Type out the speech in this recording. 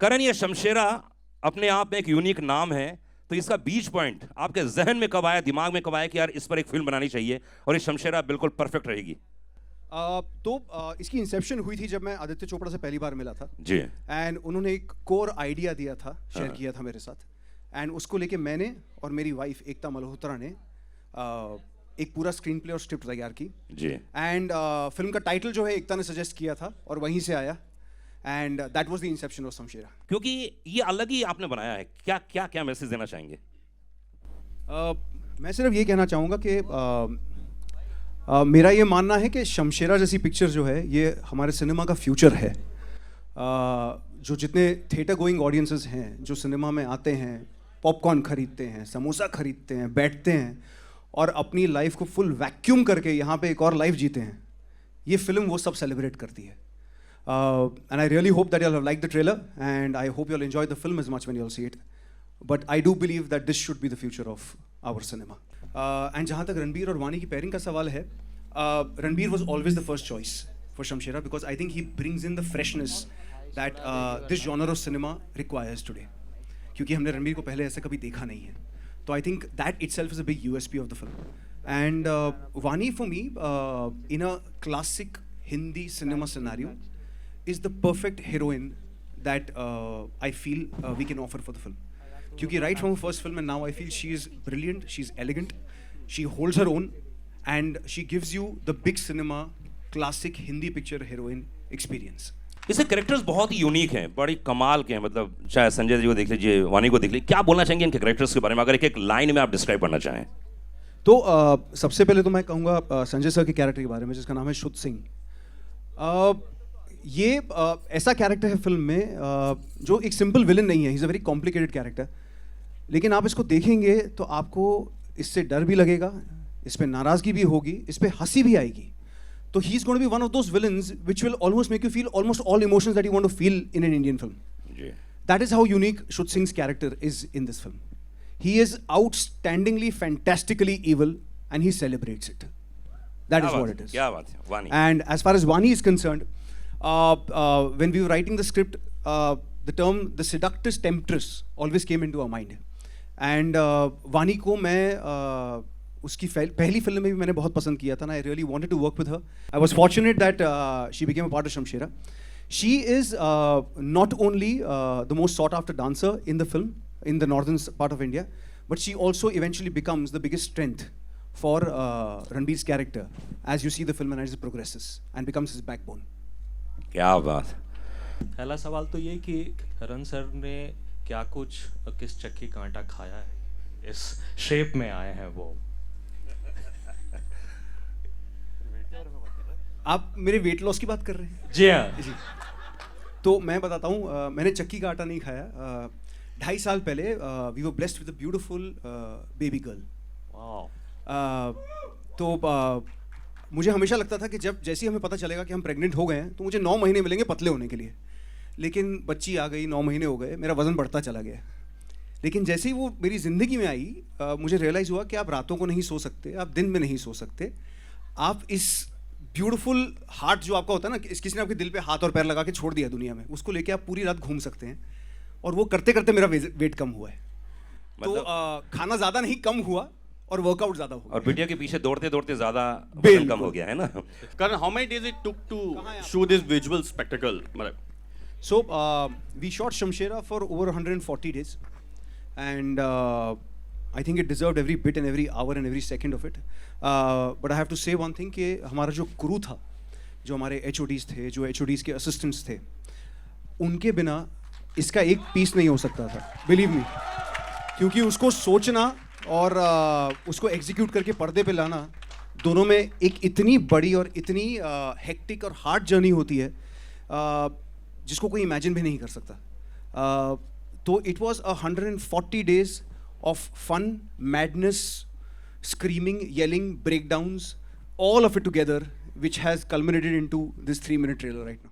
करण, ये शमशेरा अपने आप में एक यूनिक नाम है, तो इसका बीच पॉइंट आपके जहन में कब आया, दिमाग में कब आया कि यार इस पर एक फिल्म बनानी चाहिए और ये शमशेरा बिल्कुल परफेक्ट रहेगी? इसकी इंसेप्शन हुई थी जब मैं आदित्य चोपड़ा से पहली बार मिला था जी। एंड उन्होंने एक कोर आइडिया दिया था, शेयर हाँ। किया था मेरे साथ एंड उसको लेके मैंने और मेरी वाइफ एकता मल्होत्रा ने एक पूरा स्क्रीन प्ले और स्क्रिप्ट तैयार की जी। एंड फिल्म का टाइटल जो है एकता ने सजेस्ट किया था और वहीं से आया and that was the Inception of Shamshera. क्योंकि ये अलग ही आपने बनाया है, क्या क्या क्या मैसेज देना चाहेंगे? मैं सिर्फ ये कहना चाहूँगा कि मेरा ये मानना है कि शमशेरा जैसी पिक्चर जो है ये हमारे सिनेमा का फ्यूचर है। जो जितने थिएटर गोइंग ऑडियंसेस हैं जो सिनेमा में आते हैं, पॉपकॉर्न खरीदते हैं, समोसा खरीदते हैं, बैठते हैं और अपनी लाइफ को फुल वैक्यूम करके यहाँ पे एक और लाइफ जीते हैं, ये फिल्म वो सब सेलिब्रेट करती है। And I really hope that you have like the trailer and I hope you will enjoy the film as much when you will see it, but I do believe that this should be the future of our cinema. And जहाँ तक रणबीर और वानी की pairing का सवाल है, Ranbir was always the first choice for Shamshera because I think he brings in the freshness that this genre of cinema requires today, क्योंकि हमने रणबीर को पहले ऐसे कभी देखा नहीं है। तो I think that itself is a big USP of the film. And Vani for me, in a classic Hindi cinema scenario, is the perfect heroine that I feel we can offer for the film. Because right from her first film and now I feel she is brilliant, she's elegant, she holds her own, and she gives you the big cinema classic Hindi picture heroine experience. इसके characters बहुत ही unique हैं, बड़ी कमाल के हैं। मतलब चाहे संजय जी को देख लीजिए, वानी को देख लीजिए, क्या बोलना चाहेंगे इनके कैरेक्टर्स के बारे में, अगर एक एक लाइन में आप डिस्क्राइब करना चाहें? तो सबसे पहले तो मैं कहूँगा संजय सर के कैरेक्टर के बारे में जिसका नाम है शुद्ध सिंह। ये ऐसा कैरेक्टर है फिल्म में जो एक सिंपल विलन नहीं है, he is a very complicated character. लेकिन आप इसको देखेंगे तो आपको इससे डर भी लगेगा, इस पर नाराज़गी भी होगी, इस पर हंसी भी आएगी। So he's going to be one of those villains which will almost make you feel almost all emotions that you want to feel in an Indian film. Ji. That is how unique Shudd Singh's character is in this film. He is outstandingly, fantastically evil, and he celebrates it. That is what it is. क्या बात है, वानी। And as far as Vani is concerned, when we were writing the script, the term the seductress temptress always came into our mind. And Vani को मैं उसकी पहली film में भी मैंने बहुत पसंद किया था ना। I really wanted to work with her. I was fortunate that she became a part of Shamshera. She is not only the most sought after dancer in the film in the northern part of India, but she also eventually becomes the biggest strength for Ranbir's character as you see the film and as it progresses and becomes his backbone. क्या बात। पहला सवाल तो ये कि रण sir ने क्या कुछ किस चक्की का आटा खाया है, इस शेप में आए हैं वो। आप मेरे वेट लॉस की बात कर रहे हैं? जी हाँ जी। तो मैं बताता हूँ, मैंने चक्की का आटा नहीं खाया। 2.5 साल पहले we were blessed with a beautiful baby girl. तो मुझे हमेशा लगता था कि जब जैसे ही हमें पता चलेगा कि हम प्रेग्नेंट हो गए हैं तो मुझे 9 महीने मिलेंगे पतले होने के लिए। लेकिन बच्ची आ गई, 9 महीने हो गए, मेरा वज़न बढ़ता चला गया। लेकिन जैसे ही वो मेरी ज़िंदगी में आई, मुझे रियलाइज़ हुआ कि आप रातों को नहीं सो सकते, आप दिन में नहीं सो सकते। आप इस ब्यूटीफुल हार्ट जो आपका होता है ना, किसी ने आपके दिल पे हाथ और पैर लगा के छोड़ दिया दुनिया में, उसको लेके आप पूरी रात घूम सकते हैं। और वो करते करते मेरा वेट कम हुआ है। तो खाना ज़्यादा नहीं कम हुआ और वर्कआउट ज़्यादा हुआ। और बिटिया के पीछे दौड़ते दौड़ते ज़्यादा वजन कम हो गया है ना। Karan, how many days it took to shoot this visual spectacle? So we shot Shamshera for over 140 days, and I think it deserved every bit and every hour and every second of it. But I have to say one thing कि हमारा जो crew था, जो हमारे HODs थे, जो HODs के assistants थे, उनके बिना इसका एक पीस नहीं हो सकता था, बिलीव मी। क्योंकि उसको सोचना और उसको एग्जीक्यूट करके पर्दे पे लाना, दोनों में एक इतनी बड़ी और इतनी हेक्टिक और हार्ड जर्नी होती है जिसको कोई इमेजिन भी नहीं कर सकता। तो it was 140 days of fun, madness, screaming, yelling, breakdowns, all of it together, which has culminated into this 3-minute trailer right now.